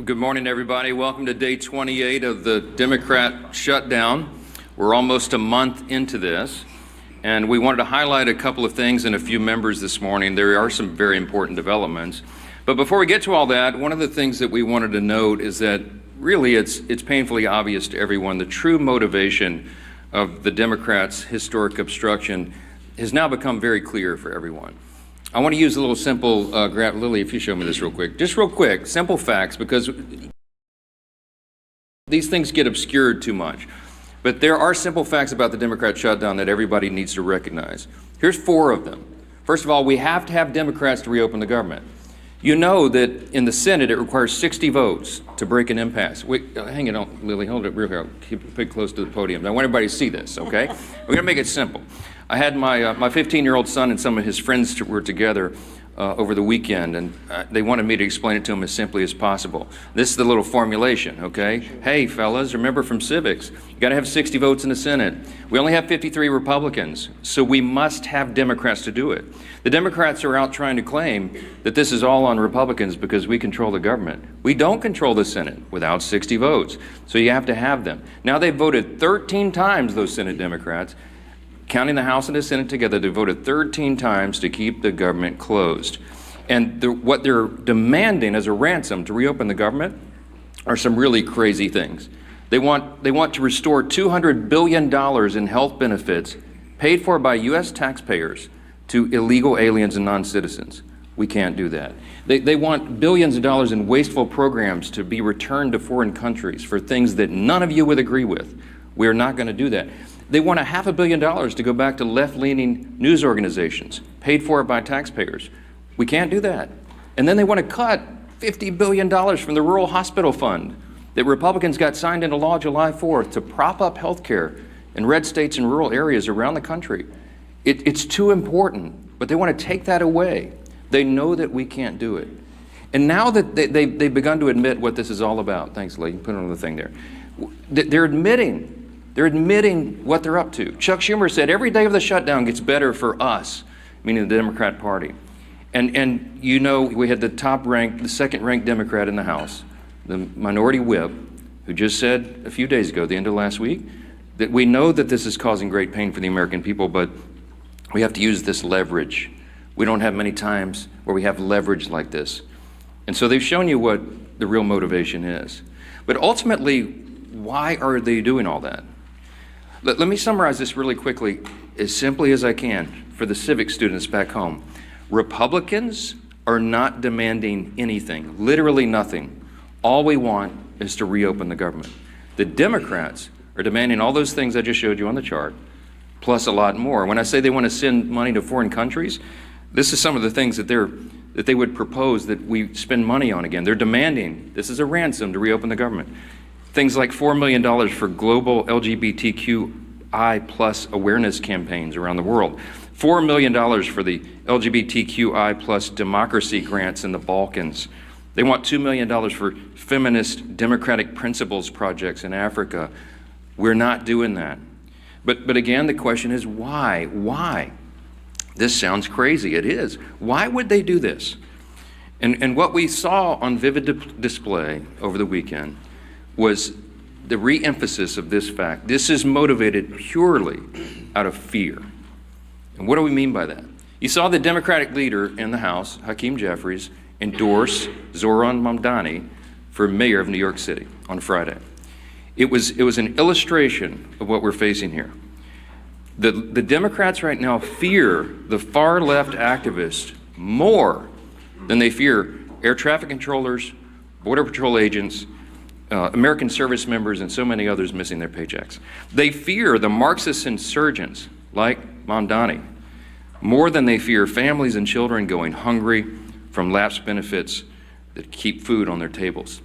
Good morning, everybody. Welcome to day 28 of the Democrat shutdown. We're almost a month into this, and we wanted to highlight a couple of things and a few members this morning. There are some very important developments. But before we get to all that, one of the things that we wanted to note is that really it's painfully obvious to everyone the true motivation of the Democrats' historic obstruction has now become very clear for everyone. I want to use a little simple, Lily, if you show me this real quick. Just real quick, simple facts, because these things get obscured too much. But there are simple facts about the Democrat shutdown that everybody needs to recognize. Here's 4 of them. First of all, we have to have Democrats to reopen the government. You know that in the Senate, it requires 60 votes to break an impasse. Wait, hang on, Lily, hold it real here. Keep it close to the podium. I want everybody to see this, okay? We're gonna make it simple. I had my 15-year-old son and some of his friends were together over the weekend, and they wanted me to explain it to them as simply as possible. This is the little formulation, okay? Hey, fellas, remember from civics, you gotta have 60 votes in the Senate. We only have 53 Republicans, so we must have Democrats to do it. The Democrats are out trying to claim that this is all on Republicans because we control the government. We don't control the Senate without 60 votes, so you have to have them. Now they've voted 13 times, those Senate Democrats, counting the House and the Senate together, they voted 13 times to keep the government closed. And what they're demanding as a ransom to reopen the government are some really crazy things. They want to restore $200 billion in health benefits paid for by U.S. taxpayers to illegal aliens and non-citizens. We can't do that. They want billions of dollars in wasteful programs to be returned to foreign countries for things that none of you would agree with. We're not going to do that. They want $500 million to go back to left-leaning news organizations, paid for by taxpayers. We can't do that. And then they want to cut $50 billion from the Rural Hospital Fund that Republicans got signed into law July 4th to prop up health care in red states and rural areas around the country. It's too important, but they want to take that away. They know that we can't do it. And now that they've begun to admit what this is all about, thanks, Lee, put on the thing there. They're admitting what they're up to. Chuck Schumer said every day of the shutdown gets better for us, meaning the Democrat Party. And you know, we had the second-ranked Democrat in the House, the minority whip, who just said a few days ago, the end of last week, that we know that this is causing great pain for the American people, but we have to use this leverage. We don't have many times where we have leverage like this. And so they've shown you what the real motivation is. But ultimately, why are they doing all that? Let me summarize this really quickly, as simply as I can, for the civic students back home. Republicans are not demanding anything, literally nothing. All we want is to reopen the government. The Democrats are demanding all those things I just showed you on the chart, plus a lot more. When I say they want to send money to foreign countries, this is some of the things that they would propose that we spend money on again. They're demanding, this is a ransom to reopen the government. Things like $4 million for global LGBTQI plus awareness campaigns around the world. $4 million for the LGBTQI plus democracy grants in the Balkans. They want $2 million for feminist democratic principles projects in Africa. We're not doing that. But again, the question is why? Why? This sounds crazy. It is. Why would they do this? And what we saw on vivid display over the weekend was the re-emphasis of this fact. This is motivated purely out of fear. And what do we mean by that? You saw the Democratic leader in the House, Hakeem Jeffries, endorse Zohran Mamdani for mayor of New York City on Friday. It was an illustration of what we're facing here. The Democrats right now fear the far left activists more than they fear air traffic controllers, border patrol agents, American service members, and so many others missing their paychecks. They fear the Marxist insurgents like Mamdani more than they fear families and children going hungry from lapsed benefits that keep food on their tables.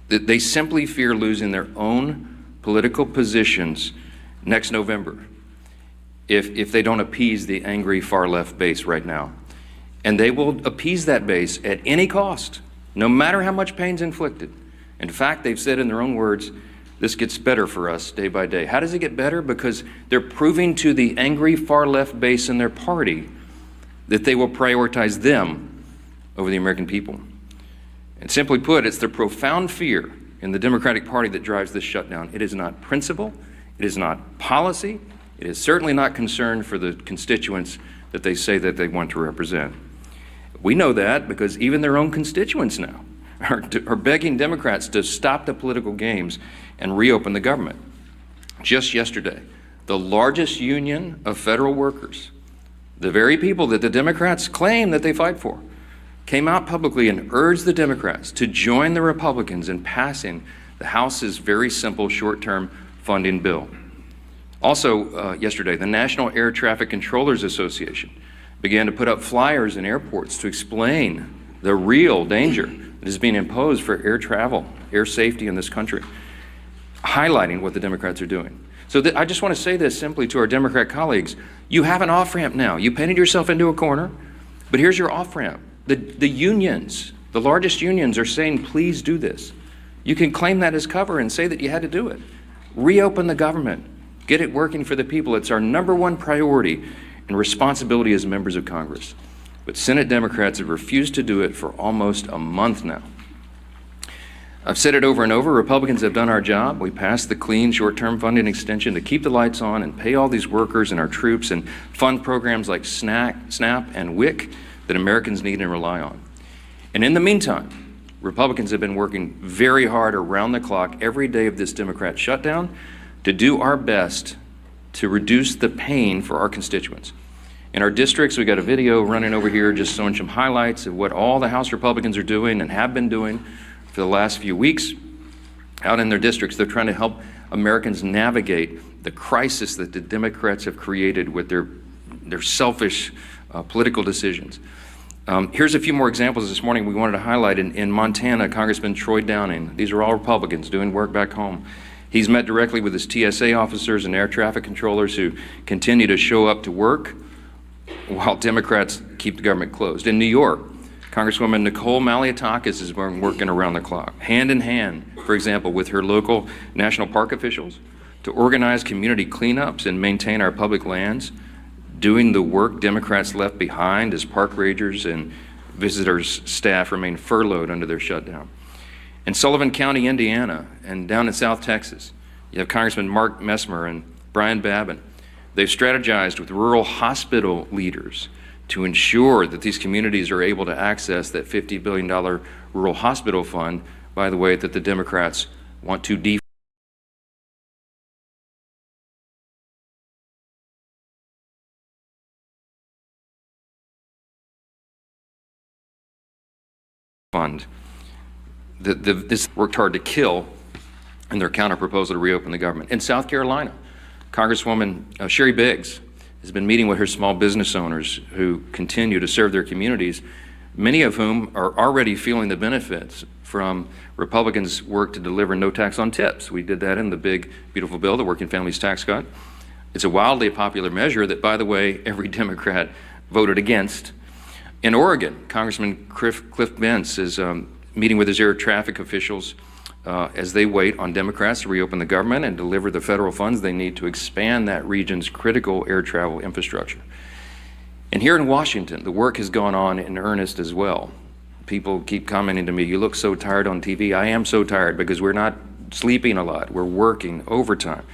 They simply fear losing their own political positions next November if they don't appease the angry far left base right now. And they will appease that base at any cost, no matter how much pain's inflicted. In fact, they've said in their own words, this gets better for us day by day. How does it get better? Because they're proving to the angry far left base in their party that they will prioritize them over the American people. And simply put, it's the profound fear in the Democratic Party that drives this shutdown. It is not principle, it is not policy, it is certainly not concern for the constituents that they say that they want to represent. We know that because even their own constituents now are begging Democrats to stop the political games and reopen the government. Just yesterday, the largest union of federal workers, the very people that the Democrats claim that they fight for, came out publicly and urged the Democrats to join the Republicans in passing the House's very simple short-term funding bill. Also, yesterday, the National Air Traffic Controllers Association began to put up flyers in airports to explain the real danger that is being imposed for air travel, air safety in this country, highlighting what the Democrats are doing. So I just want to say this simply to our Democrat colleagues. You have an off-ramp now. You painted yourself into a corner, but here's your off-ramp. The unions, the largest unions, are saying, please do this. You can claim that as cover and say that you had to do it. Reopen the government. Get it working for the people. It's our number one priority and responsibility as members of Congress. But Senate Democrats have refused to do it for almost a month now. I've said it over and over, Republicans have done our job. We passed the clean short-term funding extension to keep the lights on and pay all these workers and our troops and fund programs like SNAP and WIC that Americans need and rely on. And in the meantime, Republicans have been working very hard around the clock every day of this Democrat shutdown to do our best to reduce the pain for our constituents. In our districts, we got a video running over here just showing some highlights of what all the House Republicans are doing and have been doing for the last few weeks. Out in their districts, they're trying to help Americans navigate the crisis that the Democrats have created with their selfish political decisions. Here's a few more examples this morning we wanted to highlight. In Montana, Congressman Troy Downing, these are all Republicans doing work back home. He's met directly with his TSA officers and air traffic controllers who continue to show up to work while Democrats keep the government closed. In New York, Congresswoman Nicole Maliotakis has been working around the clock, hand in hand, for example, with her local national park officials to organize community cleanups and maintain our public lands, doing the work Democrats left behind as park rangers and visitors' staff remain furloughed under their shutdown. In Sullivan County, Indiana, and down in South Texas, you have Congressman Mark Messmer and Brian Babin. They've strategized with rural hospital leaders to ensure that these communities are able to access that $50 billion rural hospital fund, by the way, that the Democrats want to defund. This worked hard to kill in their counterproposal to reopen the government. In South Carolina, Congresswoman Sherry Biggs has been meeting with her small business owners who continue to serve their communities, many of whom are already feeling the benefits from Republicans' work to deliver no tax on tips. We did that in the big, beautiful bill, the Working Families Tax Cut. It's a wildly popular measure that, by the way, every Democrat voted against. In Oregon, Congressman Cliff Bentz is meeting with his air traffic officials as they wait on Democrats to reopen the government and deliver the federal funds they need to expand that region's critical air travel infrastructure. And here in Washington, the work has gone on in earnest as well. People keep commenting to me, you look so tired on TV. I am so tired because we're not sleeping a lot. We're working overtime.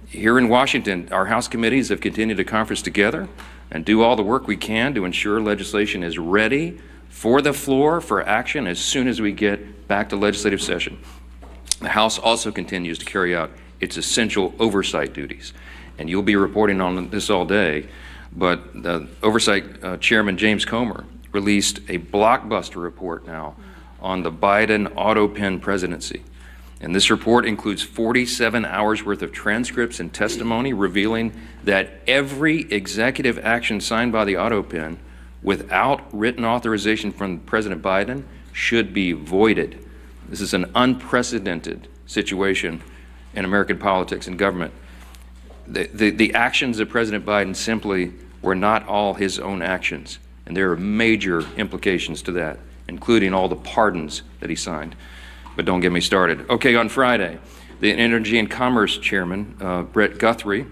Here in Washington, our House committees have continued to conference together and do all the work we can to ensure legislation is ready for the floor for action as soon as we get back to legislative session. The House also continues to carry out its essential oversight duties. And you'll be reporting on this all day, but the Oversight Chairman James Comer released a blockbuster report now on the Biden auto pen presidency. And this report includes 47 hours worth of transcripts and testimony revealing that every executive action signed by the auto pen without written authorization from President Biden should be voided. This is an unprecedented situation in American politics and government. The actions of President Biden simply were not all his own actions, and there are major implications to that, including all the pardons that he signed. But don't get me started. Okay, on Friday, the Energy and Commerce Chairman, Brett Guthrie,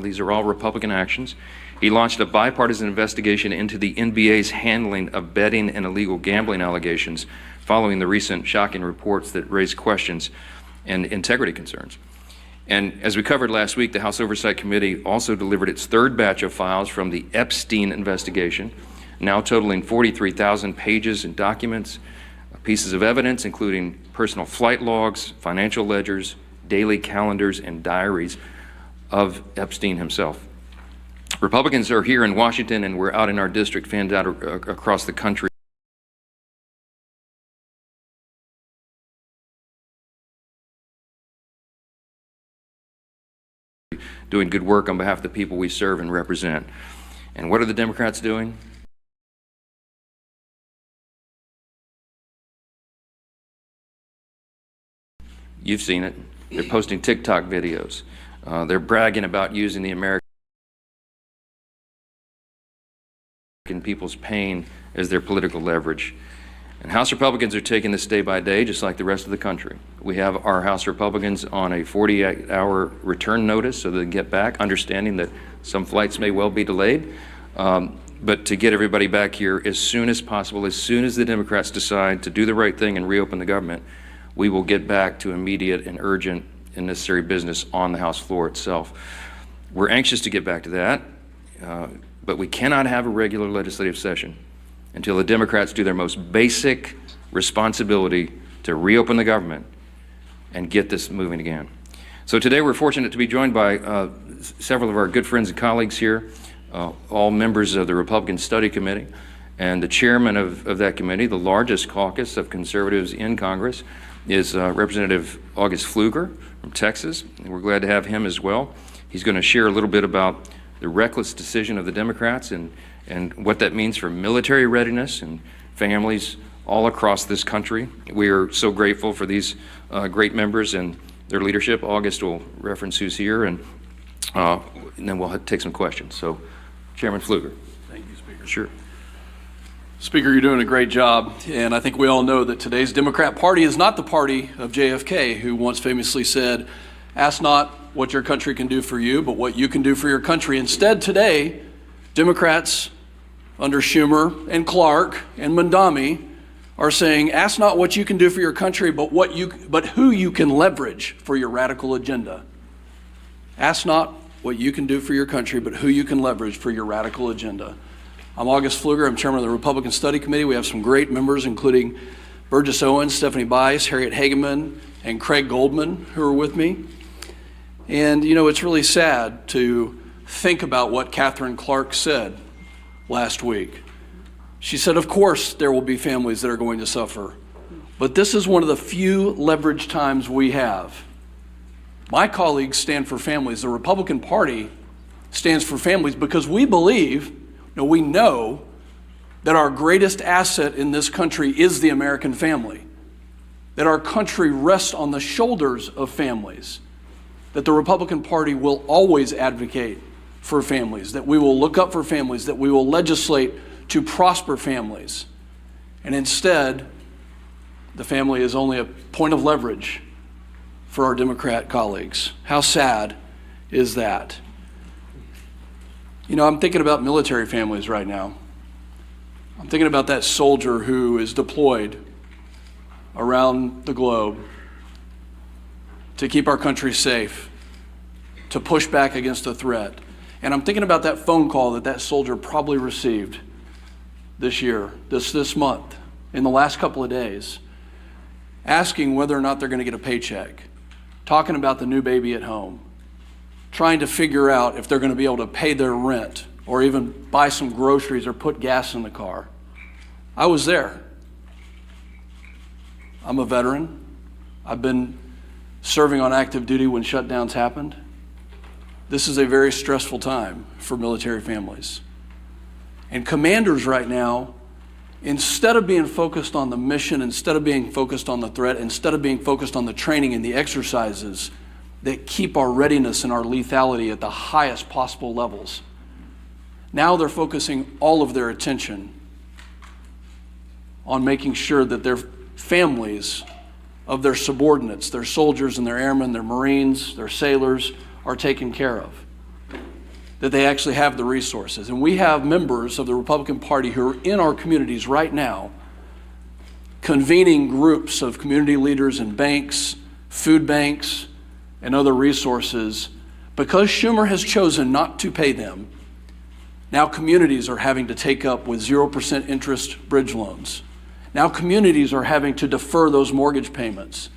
these are all Republican actions, He launched a bipartisan investigation into the NBA's handling of betting and illegal gambling allegations following the recent shocking reports that raised questions and integrity concerns. And as we covered last week, the House Oversight Committee also delivered its third batch of files from the Epstein investigation, now totaling 43,000 pages and documents, pieces of evidence, including personal flight logs, financial ledgers, daily calendars, and diaries of Epstein himself. Republicans are here in Washington, and we're out in our district, fanned out across the country. Doing good work on behalf of the people we serve and represent. And what are the Democrats doing? You've seen it. They're posting TikTok videos. They're bragging about using the American people's pain as their political leverage. And House Republicans are taking this day by day, just like the rest of the country. We have our House Republicans on a 48-hour return notice so they can get back, understanding that some flights may well be delayed, but to get everybody back here as soon as possible, as soon as the Democrats decide to do the right thing and reopen the government, we will get back to immediate and urgent and necessary business on the House floor itself. We're anxious to get back to that, but we cannot have a regular legislative session until the Democrats do their most basic responsibility to reopen the government and get this moving again. So today we're fortunate to be joined by several of our good friends and colleagues here, all members of the Republican Study Committee, and the chairman of that committee, the largest caucus of conservatives in Congress, is Representative August Pfluger from Texas, and we're glad to have him as well. He's going to share a little bit about the reckless decision of the Democrats and what that means for military readiness and families all across this country. We are so grateful for these great members and their leadership. August will reference who's here, and then we'll take some questions. So, Chairman Pfluger. Thank you, Speaker. Sure. Speaker, you're doing a great job, and I think we all know that today's Democrat Party is not the party of JFK, who once famously said, "Ask not what your country can do for you, but what you can do for your country." Instead, today, Democrats under Schumer and Clark and Mondami are saying, "Ask not what you can do for your country, but who you can leverage for your radical agenda." Ask not what you can do for your country, but who you can leverage for your radical agenda. I'm August Pfluger. I'm chairman of the Republican Study Committee. We have some great members, including Burgess Owens, Stephanie Bice, Harriet Hageman, and Craig Goldman, who are with me. And, you know, it's really sad to think about what Catherine Clark said last week. She said, of course, there will be families that are going to suffer, but this is one of the few leverage times we have. My colleagues stand for families. The Republican Party stands for families because we believe, we know that our greatest asset in this country is the American family, that our country rests on the shoulders of families, that the Republican Party will always advocate for families, that we will look up for families, that we will legislate to prosper families. And instead, the family is only a point of leverage for our Democrat colleagues. How sad is that? You know, I'm thinking about military families right now. I'm thinking about that soldier who is deployed around the globe to keep our country safe, to push back against a threat. And I'm thinking about that phone call that soldier probably received this year, this month, in the last couple of days, asking whether or not they're going to get a paycheck, talking about the new baby at home, trying to figure out if they're going to be able to pay their rent or even buy some groceries or put gas in the car. I was there. I'm a veteran. I've been serving on active duty when shutdowns happened. This is a very stressful time for military families. And commanders right now, instead of being focused on the mission, instead of being focused on the threat, instead of being focused on the training and the exercises that keep our readiness and our lethality at the highest possible levels, now they're focusing all of their attention on making sure that their families of their subordinates, their soldiers and their airmen, their Marines, their sailors, are taken care of. that they actually have the resources. And we have members of the Republican Party who are in our communities right now convening groups of community leaders and banks, food banks, and other resources. Because Schumer has chosen not to pay them, now communities are having to take up with 0% interest bridge loans. Now communities are having to defer those mortgage payments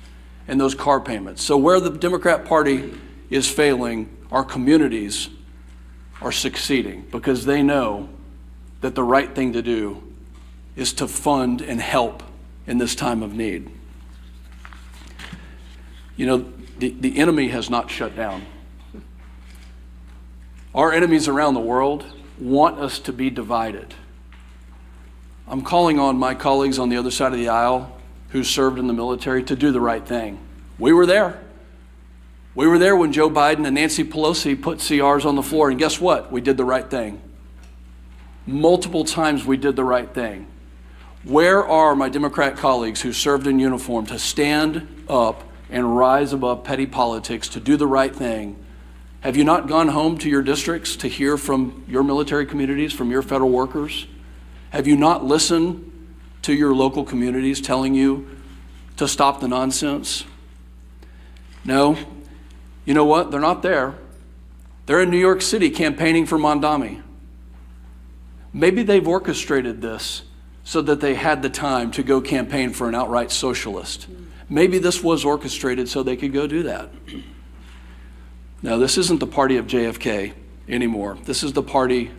and those car payments. So where the Democrat Party is failing, our communities are succeeding because they know that the right thing to do is to fund and help in this time of need. You know, the enemy has not shut down. Our enemies around the world want us to be divided. I'm calling on my colleagues on the other side of the aisle who served in the military to do the right thing. We were there. We were there when Joe Biden and Nancy Pelosi put CRs on the floor, and guess what? We did the right thing. Multiple times we did the right thing. Where are my Democrat colleagues who served in uniform to stand up and rise above petty politics to do the right thing? Have you not gone home to your districts to hear from your military communities, from your federal workers? Have you not listened to your local communities telling you to stop the nonsense? No. You know what? They're not there. They're in New York City campaigning for Mondami. Maybe they've orchestrated this so that they had the time to go campaign for an outright socialist. Maybe this was orchestrated so they could go do that. Now, this isn't the party of JFK anymore. This is the party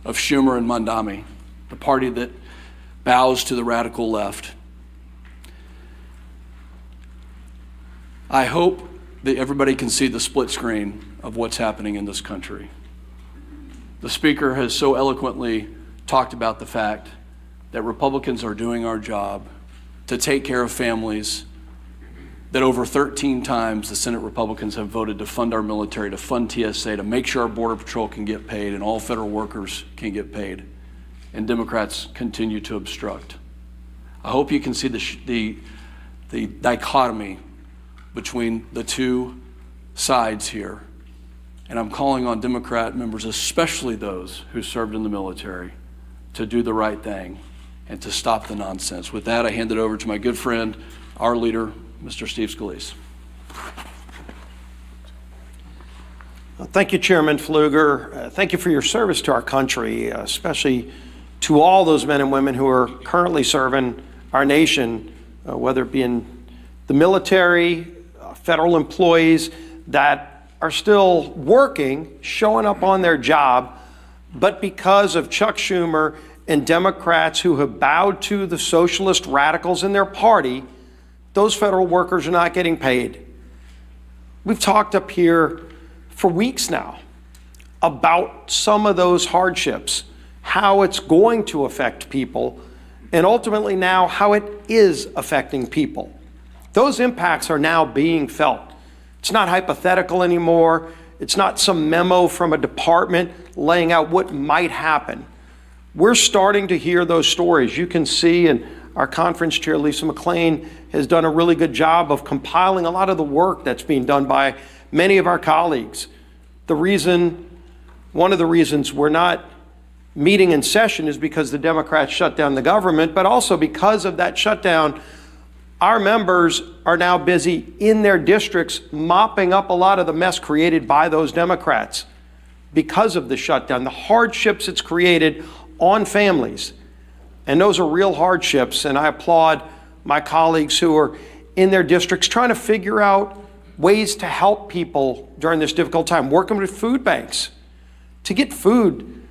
of Schumer and Mondami, the party that bows to the radical left. I hope that everybody can see the split screen of what's happening in this country. The speaker has so eloquently talked about the fact that Republicans are doing our job to take care of families, that over 13 times the Senate Republicans have voted to fund our military, to fund TSA, to make sure our Border Patrol can get paid and all federal workers can get paid, and Democrats continue to obstruct. I hope you can see the dichotomy between the two sides here. And I'm calling on Democrat members, especially those who served in the military, to do the right thing and to stop the nonsense. With that, I hand it over to my good friend, our leader, Mr. Steve Scalise. Thank you, Chairman Pfluger. Thank you for your service to our country, especially to all those men and women who are currently serving our nation, whether it be in the military, federal employees that are still working, showing up on their job, but because of Chuck Schumer and Democrats who have bowed to the socialist radicals in their party, those federal workers are not getting paid. We've talked up here for weeks now about some of those hardships, how it's going to affect people, and ultimately now how it is affecting people. Those impacts are now being felt. It's not hypothetical anymore. It's not some memo from a department laying out what might happen. We're starting to hear those stories. You can see, and our conference chair, Lisa McClain, has done a really good job of compiling a lot of the work that's being done by many of our colleagues. One of the reasons we're not meeting in session is because the Democrats shut down the government, but also because of that shutdown, our members are now busy in their districts mopping up a lot of the mess created by those Democrats because of the shutdown, the hardships it's created on families. And those are real hardships, and I applaud my colleagues who are in their districts trying to figure out ways to help people during this difficult time, working with food banks to get food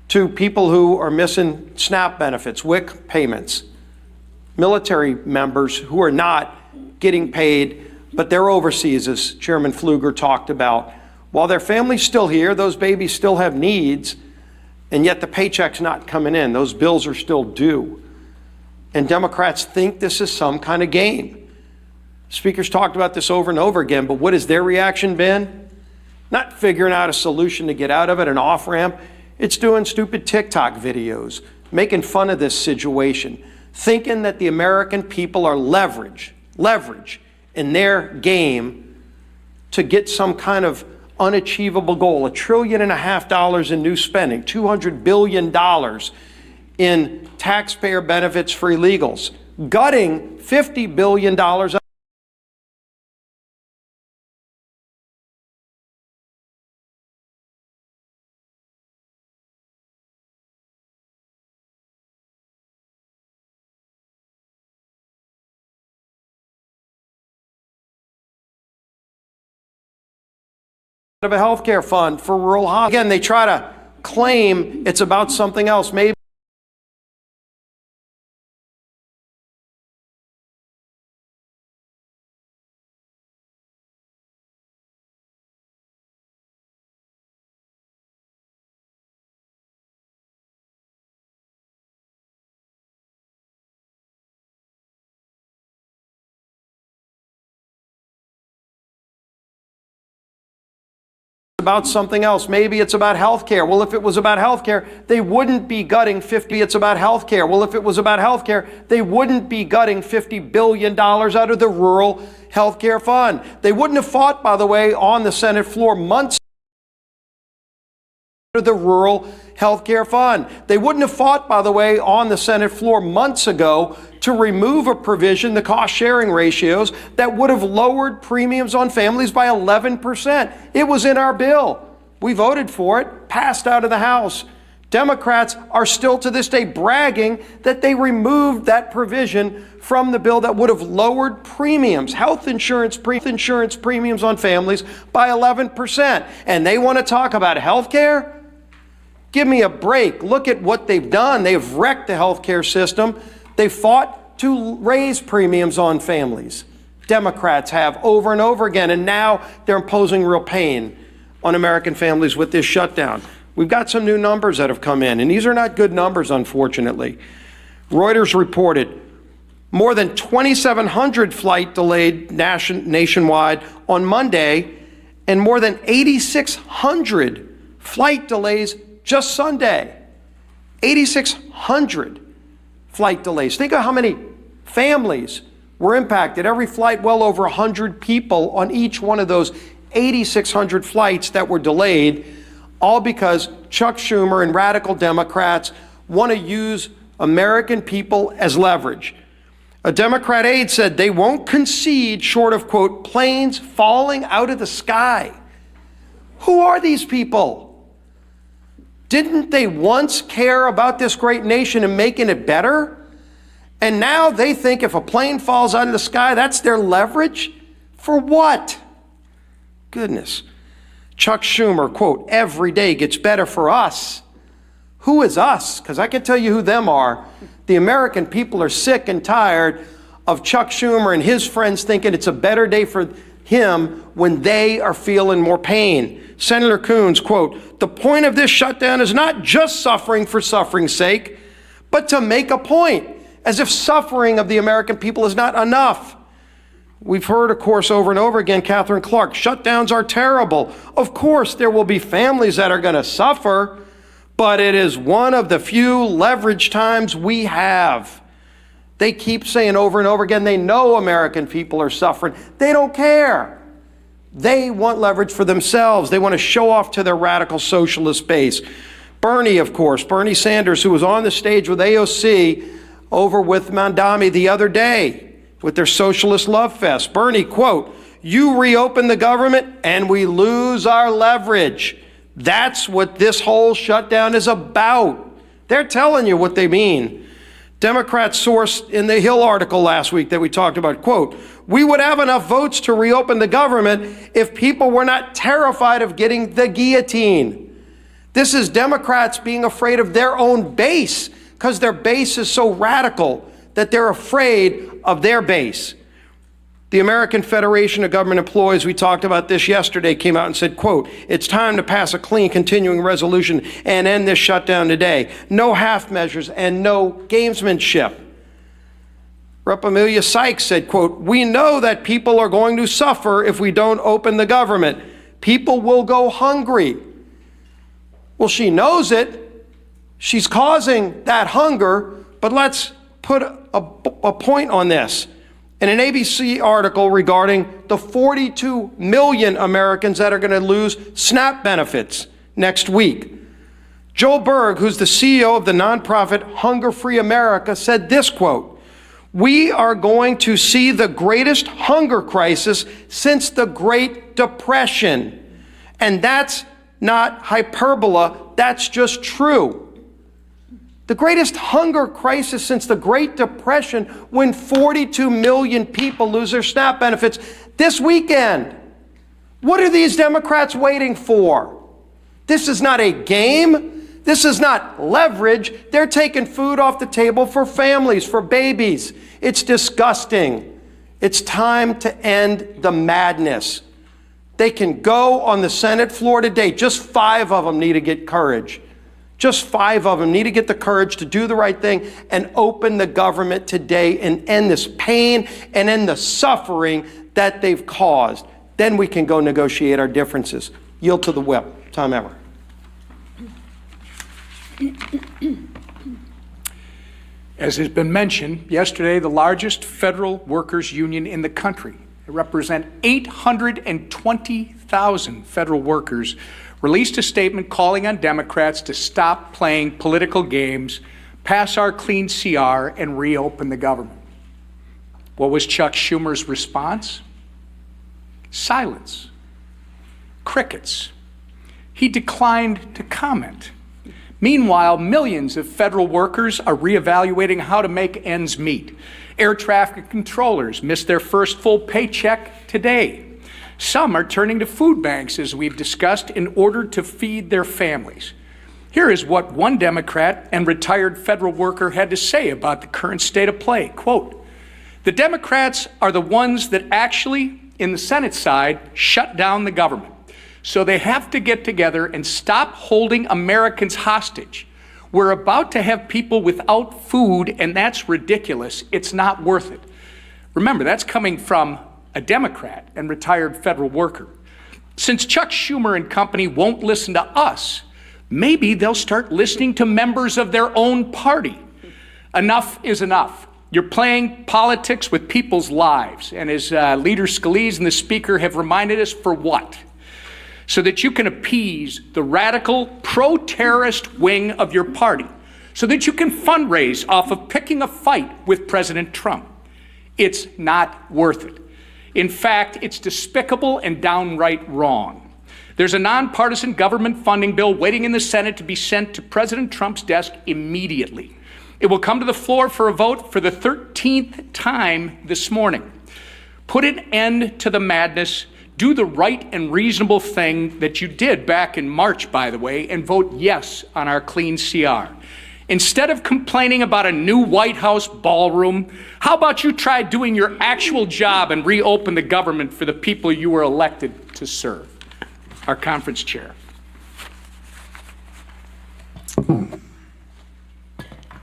to people who are missing SNAP benefits, WIC payments, military members who are not getting paid, but they're overseas, as Chairman Pfluger talked about. While their family's still here, those babies still have needs, and yet the paycheck's not coming in. Those bills are still due. And Democrats think this is some kind of game. Speakers talked about this over and over again, but what has their reaction been? Not figuring out a solution to get out of it, an off-ramp. It's doing stupid TikTok videos, making fun of this situation, thinking that the American people are leverage in their game to get some kind of unachievable goal, $1.5 trillion in new spending, $200 billion in taxpayer benefits for illegals, gutting $50 billion of a healthcare fund for rural hospitals. Again, they try to claim it's about something else. Maybe about something else. Maybe it's about healthcare. Well, if it was about healthcare, they wouldn't be gutting 50. It's about healthcare. Well, if it was about healthcare, they wouldn't be gutting $50 billion out of the rural healthcare fund. They wouldn't have fought, by the way, on the Senate floor months the rural healthcare fund. They wouldn't have fought, by the way, on the Senate floor months ago to remove a provision, the cost-sharing ratios, that would have lowered premiums on families by 11%. It was in our bill. We voted for it, passed out of the House. Democrats are still to this day bragging that they removed that provision from the bill that would have lowered premiums, health insurance premiums on families by 11%. And they want to talk about health care? Give me a break. Look at what they've done. They've wrecked the healthcare system. They fought to raise premiums on families. Democrats have over and over again, and now they're imposing real pain on American families with this shutdown. We've got some new numbers that have come in, and these are not good numbers, unfortunately. Reuters reported more than 2,700 flights delayed nationwide on Monday, and more than 8,600 flight delays just Sunday. 8,600 flight delays. Think of how many families were impacted. Every flight, well over 100 people on each one of those 8,600 flights that were delayed, all because Chuck Schumer and radical Democrats want to use American people as leverage. A Democrat aide said they won't concede short of, quote, planes falling out of the sky. Who are these people? Didn't they once care about this great nation and making it better? And now they think if a plane falls out of the sky, that's their leverage? For what? Goodness. Chuck Schumer, quote, every day gets better for us. Who is us? Because I can tell you who them are. The American people are sick and tired of Chuck Schumer and his friends thinking it's a better day for him when they are feeling more pain. Senator Coons, quote, the point of this shutdown is not just suffering for suffering's sake, but to make a point, as if suffering of the American people is not enough. We've heard, of course, over and over again, Catherine Clark, shutdowns are terrible. Of course, there will be families that are going to suffer, but it is one of the few leverage times we have. They keep saying over and over again, they know American people are suffering. They don't care. They want leverage for themselves. They want to show off to their radical socialist base. Bernie, of course, Bernie Sanders, who was on the stage with AOC over with Mandami the other day with their socialist love fest. Bernie, quote, you reopen the government and we lose our leverage. That's what this whole shutdown is about. They're telling you what they mean. Democrats sourced in the Hill article last week that we talked about, quote, we would have enough votes to reopen the government if people were not terrified of getting the guillotine. This is Democrats being afraid of their own base because their base is so radical that they're afraid of their base. The American Federation of Government Employees, we talked about this yesterday, came out and said, quote, it's time to pass a clean continuing resolution and end this shutdown today. No half measures and no gamesmanship. Rep. Amelia Sykes said, quote, we know that people are going to suffer if we don't open the government. People will go hungry. Well, she knows it. She's causing that hunger, but let's put a point on this. in an ABC article regarding the 42 million Americans that are going to lose SNAP benefits next week. Joel Berg, who's the CEO of the nonprofit Hunger Free America, said this quote, "We are going to see the greatest hunger crisis since the Great Depression." And that's not hyperbole, that's just true. The greatest hunger crisis since the Great Depression, when 42 million people lose their SNAP benefits this weekend. What are these Democrats waiting for? This is not a game. This is not leverage. They're taking food off the table for families, for babies. It's disgusting. It's time to end the madness. They can go on the Senate floor today. Just 5 of them need to get courage. Just 5 of them need to get the courage to do the right thing and open the government today and end this pain and end the suffering that they've caused. Then we can go negotiate our differences. Yield to the whip. Tom Emmer. As has been mentioned, yesterday, the largest federal workers union in the country, it represents 820,000 federal workers, released a statement calling on Democrats to stop playing political games, pass our clean CR, and reopen the government. What was Chuck Schumer's response? Silence. Crickets. He declined to comment. Meanwhile, millions of federal workers are reevaluating how to make ends meet. Air traffic controllers missed their first full paycheck today. Some are turning to food banks, as we've discussed, in order to feed their families. Here is what one Democrat and retired federal worker had to say about the current state of play. Quote, "The Democrats are the ones that actually, in the Senate side, shut down the government. So they have to get together and stop holding Americans hostage. We're about to have people without food, and that's ridiculous. It's not worth it." Remember, that's coming from a Democrat and retired federal worker. Since Chuck Schumer and company won't listen to us, maybe they'll start listening to members of their own party. Enough is enough. You're playing politics with people's lives. And as Leader Scalise and the Speaker have reminded us, for what? So that you can appease the radical pro-terrorist wing of your party, so that you can fundraise off of picking a fight with President Trump. It's not worth it. In fact, it's despicable and downright wrong. There's a nonpartisan government funding bill waiting in the Senate to be sent to President Trump's desk immediately. It will come to the floor for a vote for the 13th time this morning. Put an end to the madness. Do the right and reasonable thing that you did back in March, by the way, and vote yes on our clean CR. Instead of complaining about a new White House ballroom, how about you try doing your actual job and reopen the government for the people you were elected to serve? Our conference chair.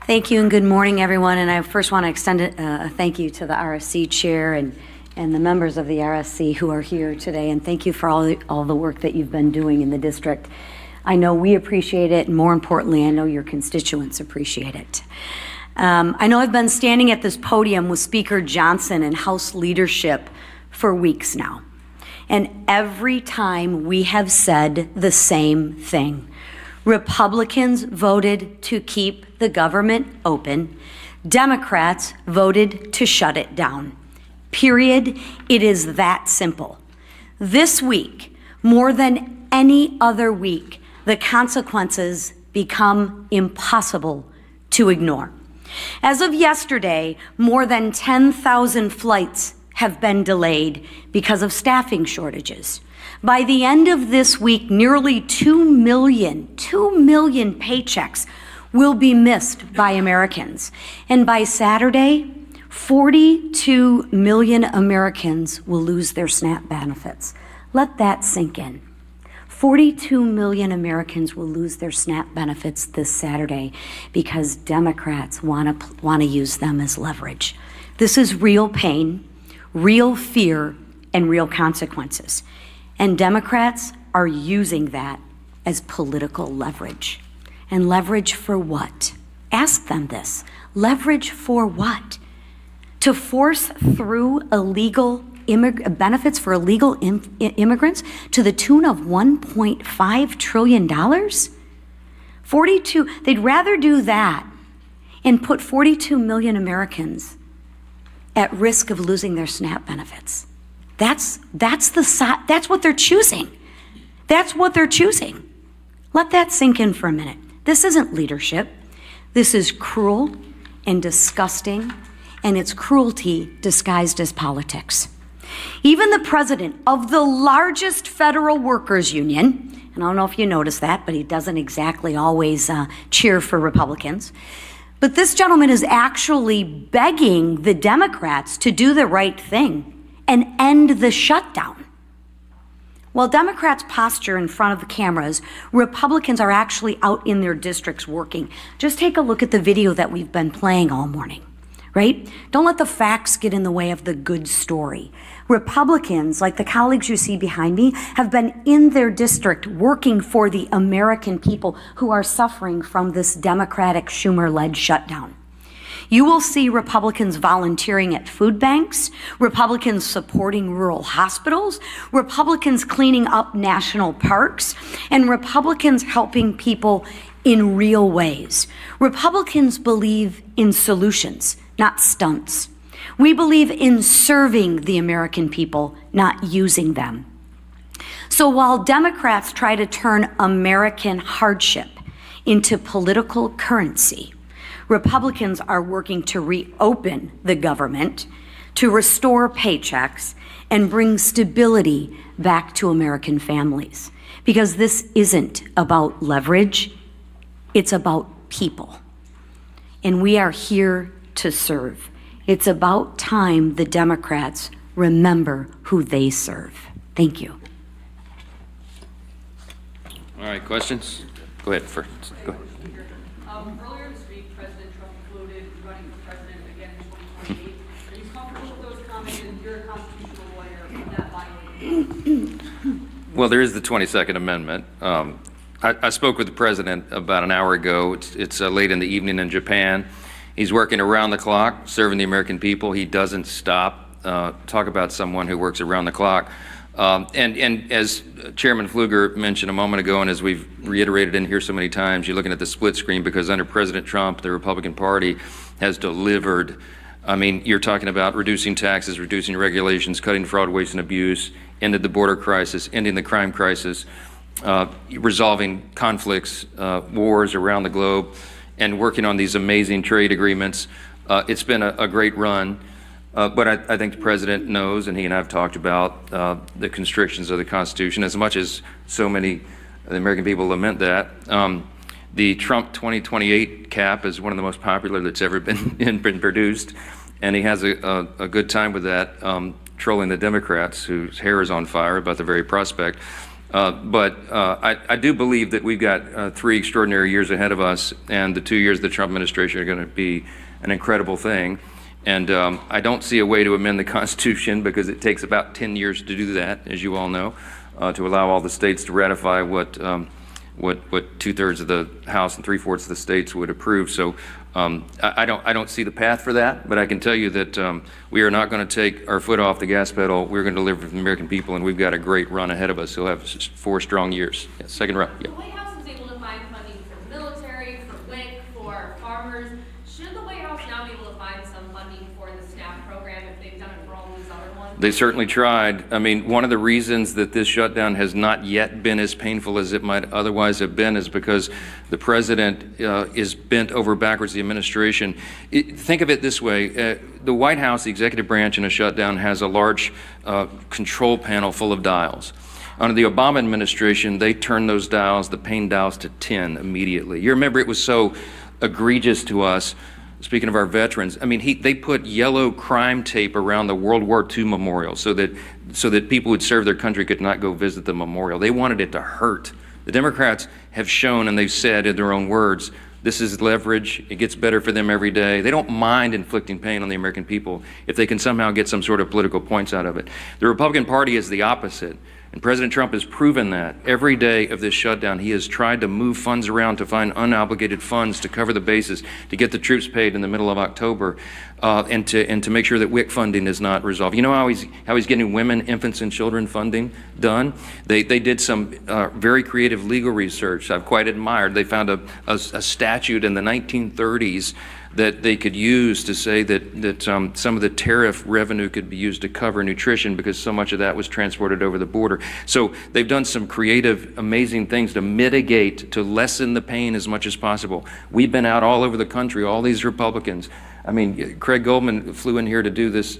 Thank you and good morning, everyone. And I first want to extend a thank you to the RSC chair and the members of the RSC who are here today. And thank you for all the work that you've been doing in the district. I know we appreciate it, and more importantly, I know your constituents appreciate it. I know I've been standing at this podium with Speaker Johnson and House leadership for weeks now. And every time we have said the same thing. Republicans voted to keep the government open. Democrats voted to shut it down. Period. It is that simple. This week, more than any other week, the consequences become impossible to ignore. As of yesterday, more than 10,000 flights have been delayed because of staffing shortages. By the end of this week, nearly 2 million paychecks will be missed by Americans. And by Saturday, 42 million Americans will lose their SNAP benefits. Let that sink in. 42 million Americans will lose their SNAP benefits this Saturday because Democrats want to use them as leverage. This is real pain, real fear, and real consequences. And Democrats are using that as political leverage. And leverage for what? Ask them this. Leverage for what? to force through illegal benefits for illegal immigrants to the tune of $1.5 trillion? They'd rather do that and put 42 million Americans at risk of losing their SNAP benefits. That's what they're choosing. That's what they're choosing. Let that sink in for a minute. This isn't leadership. This is cruel and disgusting, and it's cruelty disguised as politics. Even the president of the largest federal workers union, and I don't know if you noticed that, but he doesn't exactly always cheer for Republicans, but this gentleman is actually begging the Democrats to do the right thing and end the shutdown. While Democrats posture in front of the cameras, Republicans are actually out in their districts working. Just take a look at the video that we've been playing all morning, right? Don't let the facts get in the way of the good story. Republicans, like the colleagues you see behind me, have been in their district working for the American people who are suffering from this Democratic Schumer-led shutdown. You will see Republicans volunteering at food banks, Republicans supporting rural hospitals, Republicans cleaning up national parks, and Republicans helping people in real ways. Republicans believe in solutions, not stunts. We believe in serving the American people, not using them. So while Democrats try to turn American hardship into political currency, Republicans are working to reopen the government, to restore paychecks, and bring stability back to American families. Because this isn't about leverage, it's about people. And we are here to serve. It's about time the Democrats remember who they serve. Thank you. All right, questions? Go ahead first. Go ahead. Earlier this week, President Trump floated running for president again in 2028. Are you comfortable with those comments? And you're a constitutional lawyer. Would that violate? Well, there is the 22nd Amendment. I spoke with the president about an hour ago. It's late in the evening in Japan. He's working around the clock, serving the American people. He doesn't stop. Talk about someone who works around the clock. And as Chairman Pfluger mentioned a moment ago, and as we've reiterated in here so many times, you're looking at the split screen because under President Trump, the Republican Party has delivered. I mean, you're talking about reducing taxes, reducing regulations, cutting fraud, waste, and abuse, ended the border crisis, ending the crime crisis, resolving conflicts, wars around the globe, and working on these amazing trade agreements. It's been a great run. But I think the president knows, and he and I have talked about the constrictions of the Constitution, as much as so many of the American people lament that. The Trump 2028 cap is one of the most popular that's ever been produced, and he has a good time with that, trolling the Democrats whose hair is on fire about the very prospect. But I do believe that we've got 3 extraordinary years ahead of us, and the 2 years of the Trump administration are going to be an incredible thing. And I don't see a way to amend the Constitution because it takes about 10 years to do that, as you all know, to allow all the states to ratify what 2/3 of the House and 3/4 of the states would approve. So I don't see the path for that, but I can tell you that we are not going to take our foot off the gas pedal. We're going to deliver for the American people, and we've got a great run ahead of us. We'll have 4 strong years. Yeah, second round. Yeah. The White House was able to find funding for the military, for WIC, for farmers. Should the White House now be able to find some funding for the SNAP program if they've done it for all these other ones? They certainly tried. I mean, one of the reasons that this shutdown has not yet been as painful as it might otherwise have been is because the president is bent over backwards, the administration. Think of it this way. The White House, the executive branch in a shutdown, has a large control panel full of dials. Under the Obama administration, they turned those dials, the pain dials, to 10 immediately. You remember it was so egregious to us. Speaking of our veterans, I mean, they put yellow crime tape around the World War II memorial so that people who'd served their country could not go visit the memorial. They wanted it to hurt. The Democrats have shown, and they've said in their own words, this is leverage. It gets better for them every day. They don't mind inflicting pain on the American people if they can somehow get some sort of political points out of it. The Republican Party is the opposite. And President Trump has proven that. Every day of this shutdown, he has tried to move funds around to find unobligated funds to cover the bases, to get the troops paid in the middle of October, and to make sure that WIC funding is not resolved. You know how he's getting women, infants, and children funding done? They did some very creative legal research I've quite admired. They found a statute in the 1930s that they could use to say that some of the tariff revenue could be used to cover nutrition because so much of that was transported over the border. So they've done some creative, amazing things to mitigate, to lessen the pain as much as possible. We've been out all over the country, all these Republicans. I mean, Craig Goldman flew in here to do this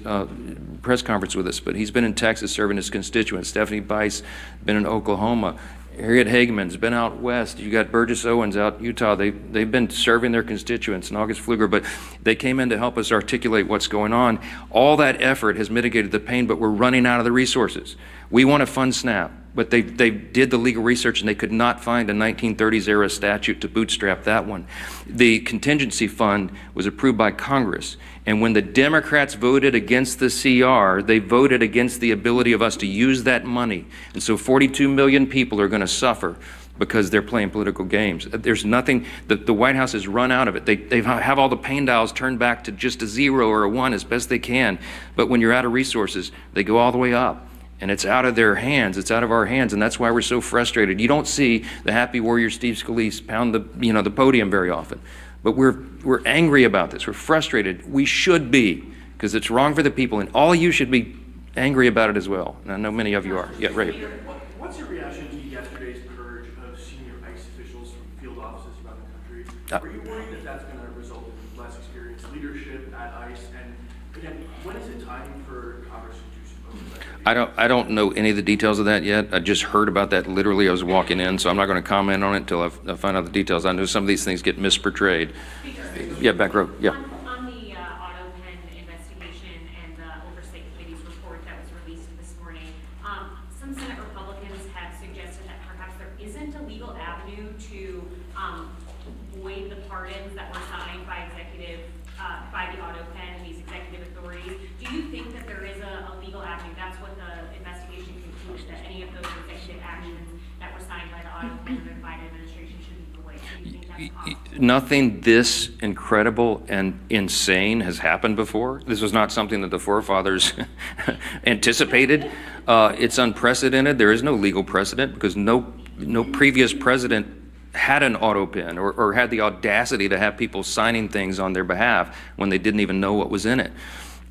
press conference with us, but he's been in Texas serving his constituents. Stephanie Bice been in Oklahoma. Harriet Hageman's been out west. You got Burgess Owens out in Utah. They've been serving their constituents, and August Pfluger, but they came in to help us articulate what's going on. All that effort has mitigated the pain, but we're running out of the resources. We want to fund SNAP, but they did the legal research and they could not find a 1930s era statute to bootstrap that one. The contingency fund was approved by Congress. And when the Democrats voted against the CR, they voted against the ability of us to use that money. And so 42 million people are going to suffer because they're playing political games. There's nothing, the White House has run out of it. They have all the pain dials turned back to just a 0 or a 1 as best they can. But when you're out of resources, they go all the way up. And it's out of their hands, it's out of our hands, and that's why we're so frustrated. You don't see the happy warrior Steve Scalise pound the podium very often. But we're angry about this, we're frustrated. We should be, because it's wrong for the people, and all of you should be angry about it as well. And I know many of you are. Yeah, right. What's your reaction to yesterday's purge of senior ICE officials from field offices around the country? Are you worried that that's going to result in less experienced leadership at ICE? And again, when is it time for Congress to do some oversight? I don't know any of the details of that yet. I just heard about that literally. I was walking in, so I'm not going to comment on it until I find out the details. I know some of these things get misportrayed. Yeah, back row. Yeah. On the auto pen investigation and the Oversight Committee's report that was released this morning, some Senate Republicans have suggested that perhaps there isn't a legal avenue to void the pardons that were signed by by the auto pen, these executive authorities. Do you think that there is a legal avenue? That's what the investigation concluded, that any of those executive actions that were signed by the auto pen and the Biden administration shouldn't be void. Do you think that's possible? Nothing this incredible and insane has happened before. This was not something that the forefathers anticipated. It's unprecedented. There is no legal precedent because no previous president had an auto pen or had the audacity to have people signing things on their behalf when they didn't even know what was in it.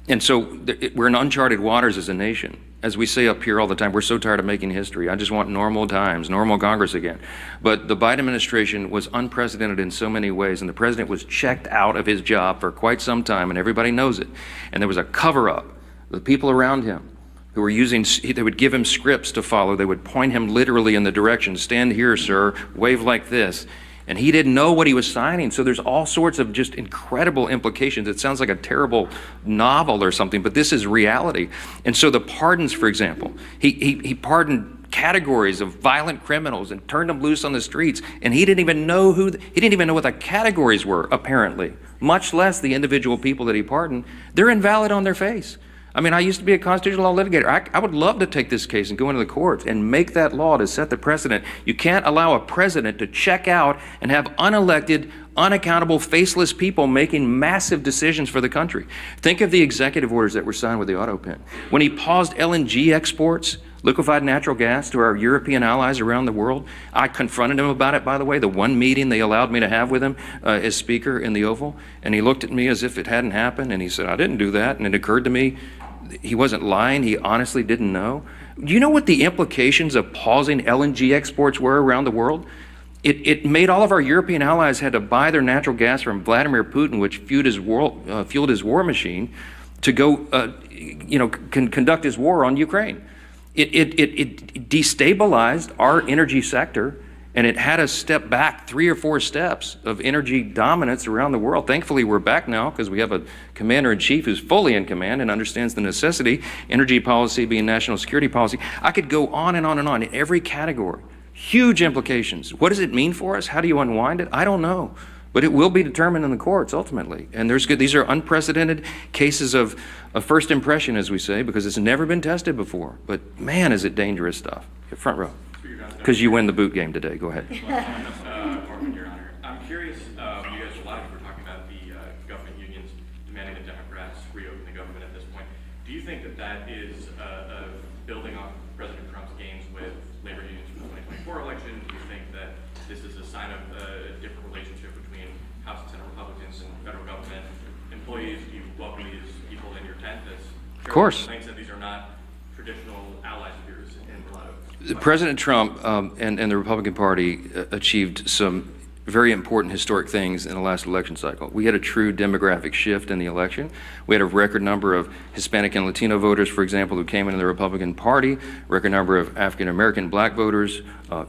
And so we're in uncharted waters as a nation. As we say up here all the time, we're so tired of making history. I just want normal times, normal Congress again. But the Biden administration was unprecedented in so many ways, and the president was checked out of his job for quite some time, and everybody knows it. And there was a cover-up. The people around him who were they would give him scripts to follow. They would point him literally in the direction, stand here, sir, wave like this. And he didn't know what he was signing. So there's all sorts of just incredible implications. It sounds like a terrible novel or something, but this is reality. And so the pardons, for example, he pardoned categories of violent criminals and turned them loose on the streets. And he didn't even know what the categories were, apparently, much less the individual people that he pardoned. They're invalid on their face. I mean, I used to be a constitutional law litigator. I would love to take this case and go into the courts and make that law to set the precedent. You can't allow a president to check out and have unelected, unaccountable, faceless people making massive decisions for the country. Think of the executive orders that were signed with the auto pen. When he paused LNG exports, liquefied natural gas, to our European allies around the world, I confronted him about it, by the way, the one meeting they allowed me to have with him as Speaker in the Oval. And he looked at me as if it hadn't happened, and he said, I didn't do that. And it occurred to me, he wasn't lying, he honestly didn't know. Do you know what the implications of pausing LNG exports were around the world? It made all of our European allies had to buy their natural gas from Vladimir Putin, which fueled his war machine, to go conduct his war on Ukraine. It destabilized our energy sector, and it had us step back 3 or 4 steps of energy dominance around the world. Thankfully, we're back now because we have a commander-in-chief who's fully in command and understands the necessity, energy policy being national security policy. I could go on and on and on in every category. Huge implications. What does it mean for us? How do you unwind it? I don't know. But it will be determined in the courts ultimately. And these are unprecedented cases of first impression, as we say, because it's never been tested before. But man, is it dangerous stuff. Front row. Because you win the boot game today. Go ahead. Your Honor. I'm curious, you guys, a lot of you were talking about the government unions demanding the Democrats reopen the government at this point. Do you think that that is building off President Trump's gains with labor unions for the 2024 election? Do you think that this is a sign of a different relationship between House and Senate Republicans and federal government employees? Do you welcome these people in your tent? Of course. That these are not traditional allies of yours in a lot of President Trump and the Republican Party achieved some very important historic things in the last election cycle. We had a true demographic shift in the election. We had a record number of Hispanic and Latino voters, for example, who came into the Republican Party, record number of African American black voters,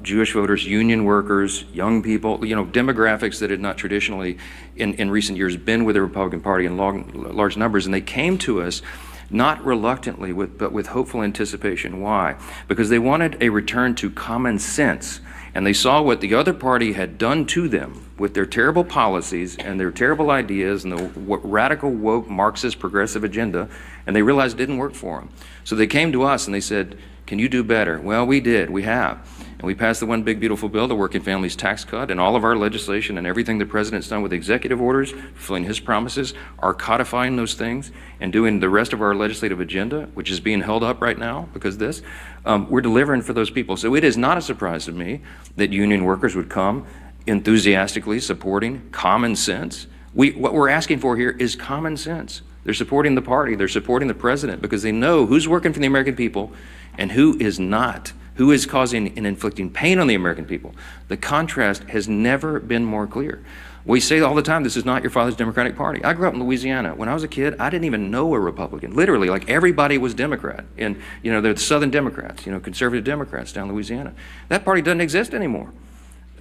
Jewish voters, union workers, young people, demographics that had not traditionally in recent years been with the Republican Party in large numbers, and they came to us not reluctantly, but with hopeful anticipation. Why? Because they wanted a return to common sense. And they saw what the other party had done to them with their terrible policies and their terrible ideas and the radical, woke, Marxist, progressive agenda, and they realized it didn't work for them. So they came to us and they said, can you do better? Well, we did. We have. And we passed the one big beautiful bill, the Working Families Tax Cut, and all of our legislation and everything the president's done with executive orders, fulfilling his promises, are codifying those things and doing the rest of our legislative agenda, which is being held up right now because of this. We're delivering for those people. So it is not a surprise to me that union workers would come enthusiastically supporting common sense. What we're asking for here is common sense. They're supporting the party, they're supporting the president because they know who's working for the American people and who is not, who is causing and inflicting pain on the American people. The contrast has never been more clear. We say all the time, this is not your father's Democratic Party. I grew up in Louisiana. When I was a kid, I didn't even know a Republican. Literally, like everybody was Democrat. And, they're the Southern Democrats, conservative Democrats down in Louisiana. That party doesn't exist anymore.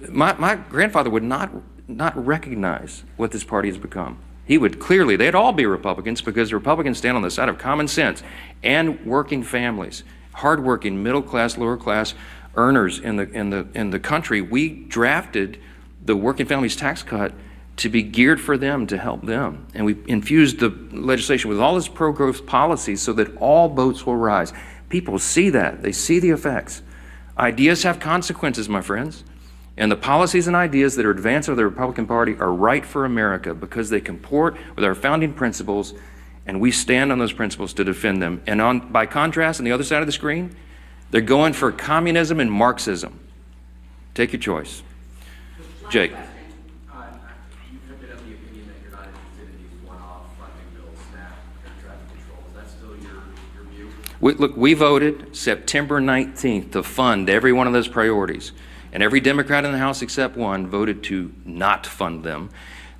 My grandfather would not recognize what this party has become. He would clearly, they'd all be Republicans because the Republicans stand on the side of common sense and working families, hardworking, middle class, lower class earners in the country. We drafted the Working Families Tax Cut to be geared for them, to help them. And we infused the legislation with all its pro-growth policies so that all boats will rise. People see that. They see the effects. Ideas have consequences, my friends. And the policies and ideas that are advanced by the Republican Party are right for America because they comport with our founding principles, and we stand on those principles to defend them. And by contrast, on the other side of the screen, they're going for communism and Marxism. Take your choice. Jake. You have been of the opinion that you're not interested in these one-off funding bills, SNAP, air traffic control. Is that still your view? Look, we voted September 19th to fund every one of those priorities. And every Democrat in the House except one voted to not fund them.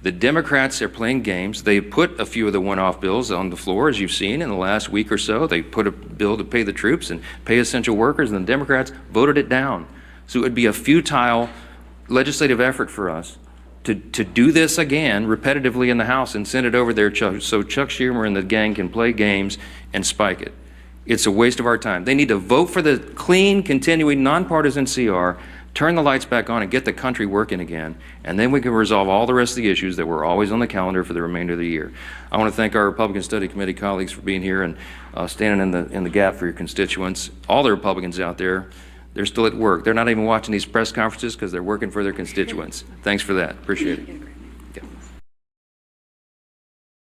The Democrats are playing games. They put a few of the one-off bills on the floor, as you've seen in the last week or so. They put a bill to pay the troops and pay essential workers, and the Democrats voted it down. So it would be a futile legislative effort for us to do this again repetitively in the House and send it over there so Chuck Schumer and the gang can play games and spike it. It's a waste of our time. They need to vote for the clean, continuing, nonpartisan CR, turn the lights back on and get the country working again, and then we can resolve all the rest of the issues that were always on the calendar for the remainder of the year. I want to thank our Republican Study Committee colleagues for being here and standing in the gap for your constituents. All the Republicans out there, they're still at work. They're not even watching these press conferences because they're working for their constituents. Thanks for that. Appreciate it.